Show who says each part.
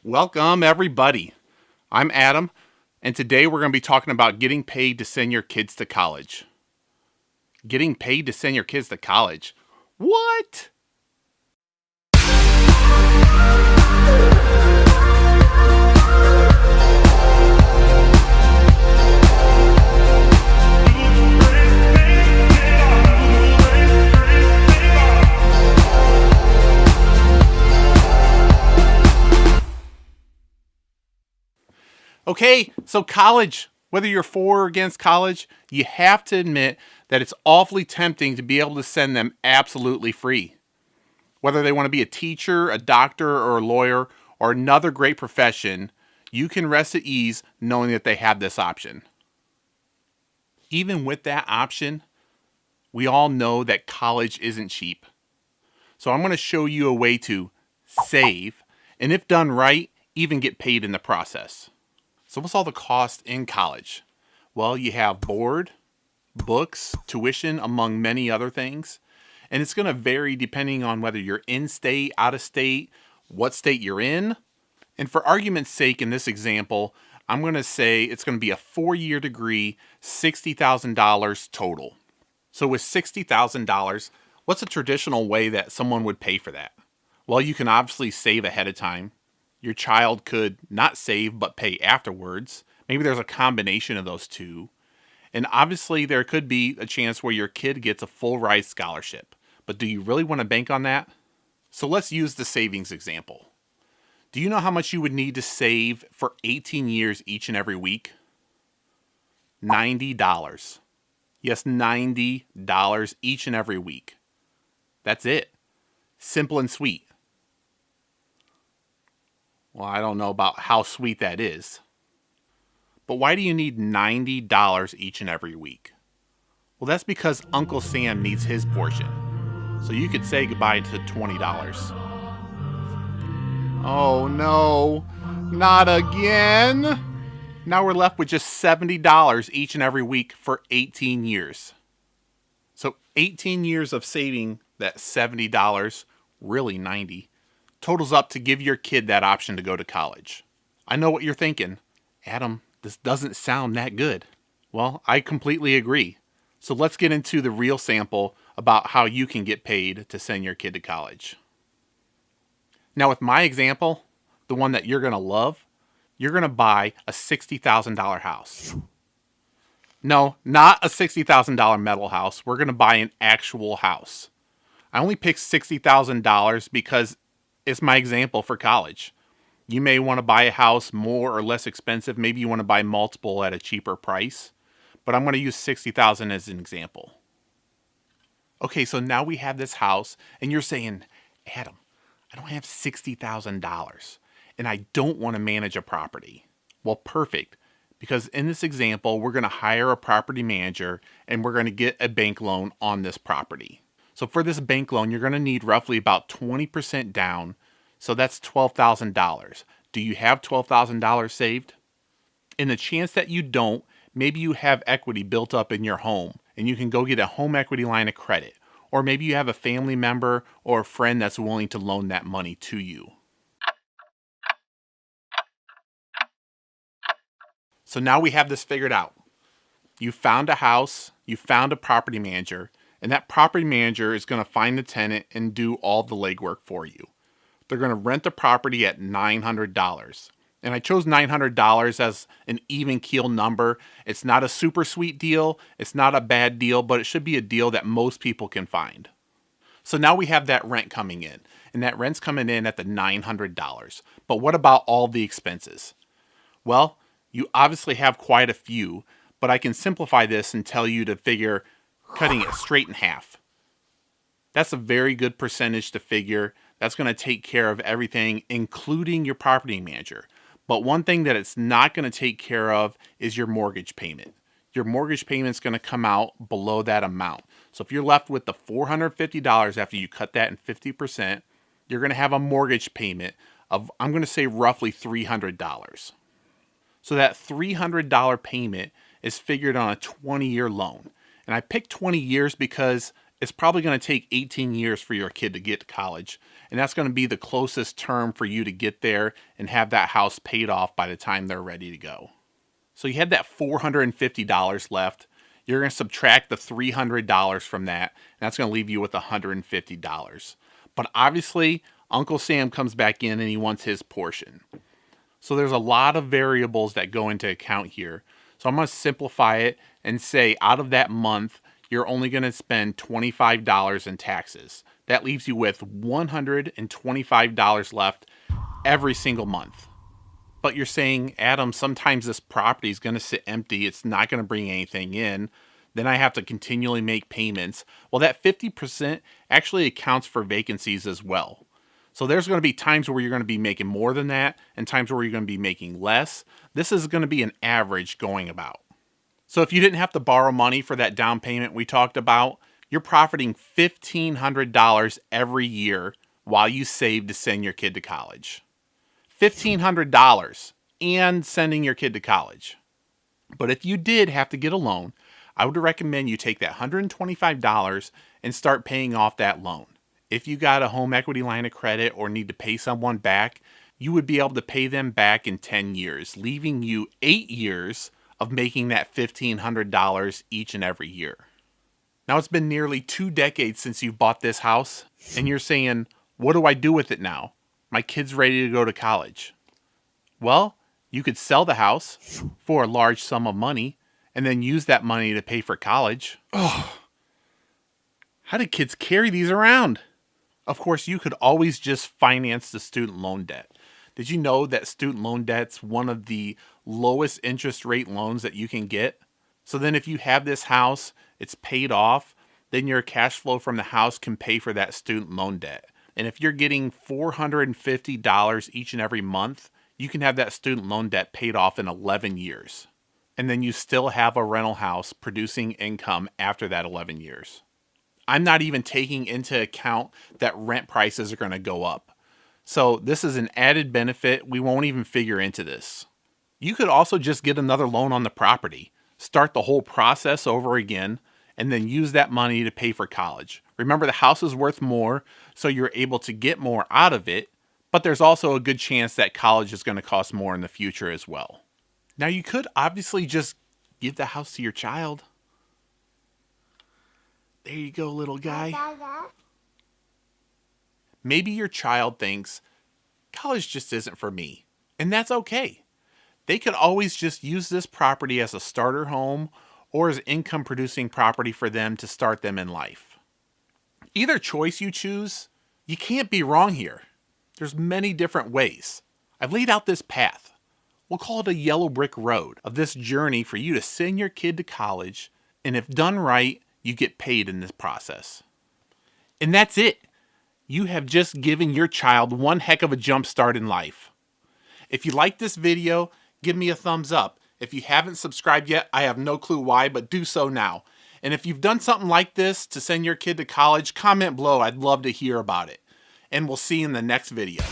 Speaker 1: Welcome, everybody. I'm Adam, and today we're going to be talking about getting paid to send your kids to college. Getting paid to send your kids to college? What? Okay, so college, whether you're for or against college, you have to admit that it's awfully tempting to be able to send them absolutely free. Whether they want to be a teacher, a doctor, or a lawyer, or another great profession, you can rest at ease knowing that they have this option. Even with that option, we all know that college isn't cheap. So I'm going to show you a way to save, and if done right, even get paid in the process. So what's all the cost in college? Well, you have board, books, tuition, among many other things. And it's going to vary depending on whether you're in state, out of state, what state you're in. And for argument's sake, in this example, I'm going to say it's going to be a 4-year degree, $60,000 total. So with $60,000, what's a traditional way that someone would pay for that? Well, you can obviously save ahead of time. Your child could not save but pay afterwards. Maybe there's a combination of those two. And obviously there could be a chance where your kid gets a full ride scholarship. But do you really want to bank on that? So let's use the savings example. Do you know how much you would need to save for 18 years each and every week? $90. Yes, $90 each and every week. That's it. Simple and sweet. Well, I don't know about how sweet that is. But why do you need $90 each and every week? Well, that's because Uncle Sam needs his portion. So you could say goodbye to $20. Oh no, not again. Now we're left with just $70 each and every week for 18 years. So 18 years of saving that $70, really $90, totals up to give your kid that option to go to college. I know what you're thinking. Adam, this doesn't sound that good. Well, I completely agree. So let's get into the real sample about how you can get paid to send your kid to college. Now with my example, the one that you're going to love, you're going to buy a $60,000 house. No, not a $60,000 metal house. We're going to buy an actual house. I only picked $60,000 because it's my example for college. You may want to buy a house more or less expensive. Maybe you want to buy multiple at a cheaper price. But I'm going to use $60,000 as an example. Okay, so now we have this house, and you're saying, Adam, I don't have $60,000, and I don't want to manage a property. Well, perfect. Because in this example, we're going to hire a property manager, and we're going to get a bank loan on this property. So for this bank loan, you're going to need roughly about 20% down. So that's $12,000. Do you have $12,000 saved? In the chance that you don't, maybe you have equity built up in your home and you can go get a home equity line of credit. Or maybe you have a family member or a friend that's willing to loan that money to you. So now we have this figured out. You found a house, you found a property manager, and that property manager is going to find the tenant and do all the legwork for you. They're going to rent the property at $900. And I chose $900 as an even keel number. It's not a super sweet deal. It's not a bad deal, but it should be a deal that most people can find. So now we have that rent coming in, and that rent's coming in at the $900. But what about all the expenses? Well, you obviously have quite a few, but I can simplify this and tell you to figure cutting it straight in half. That's a very good percentage to figure. That's going to take care of everything, including your property manager. But one thing that it's not going to take care of is your mortgage payment. Your mortgage payment is going to come out below that amount. So if you're left with the $450 after you cut that in 50%, you're going to have a mortgage payment of, I'm going to say, roughly $300. So that $300 payment is figured on a 20-year loan. And I picked 20 years because it's probably going to take 18 years for your kid to get to college. And that's going to be the closest term for you to get there and have that house paid off by the time they're ready to go. So you have that $450 left. You're going to subtract the $300 from that, and that's going to leave you with $150. But obviously, Uncle Sam comes back in and he wants his portion. So there's a lot of variables that go into account here. So I'm going to simplify it and say out of that month, you're only going to spend $25 in taxes. That leaves you with $125 left every single month. But you're saying, Adam, sometimes this property is going to sit empty. It's not going to bring anything in. Then I have to continually make payments. Well, that 50% actually accounts for vacancies as well. So there's going to be times where you're going to be making more than that and times where you're going to be making less. This is going to be an average going about. So if you didn't have to borrow money for that down payment we talked about, you're profiting $1,500 every year while you save to send your kid to college. $1,500 and sending your kid to college. But if you did have to get a loan, I would recommend you take that $125 and start paying off that loan. If you got a home equity line of credit or need to pay someone back, you would be able to pay them back in 10 years, leaving you 8 years of making that $1,500 each and every year. Now it's been nearly 2 decades since you've bought this house, and you're saying, what do I do with it now? My kid's ready to go to college. Well, you could sell the house for a large sum of money and then use that money to pay for college. Oh, how do kids carry these around? Of course, you could always just finance the student loan debt. Did you know that student loan debt's one of the lowest interest rate loans that you can get? So then if you have this house, it's paid off, then your cash flow from the house can pay for that student loan debt. And if you're getting $450 each and every month, you can have that student loan debt paid off in 11 years. And then you still have a rental house producing income after that 11 years. I'm not even taking into account that rent prices are going to go up. So this is an added benefit we won't even figure into this. You could also just get another loan on the property, start the whole process over again, and then use that money to pay for college. Remember, the house is worth more, so you're able to get more out of it, but there's also a good chance that college is going to cost more in the future as well. Now, you could obviously just give the house to your child. There you go, little guy. Maybe your child thinks, college just isn't for me, and that's okay. They could always just use this property as a starter home or as income-producing property for them to start them in life. Either choice you choose, you can't be wrong here. There's many different ways. I've laid out this path. We'll call it a yellow brick road of this journey for you to send your kid to college, and if done right, you get paid in this process. And that's it. You have just given your child one heck of a jump start in life. If you like this video, give me a thumbs up. If you haven't subscribed yet, I have no clue why, but do so now. And if you've done something like this to send your kid to college, comment below. I'd love to hear about it. And we'll see you in the next video.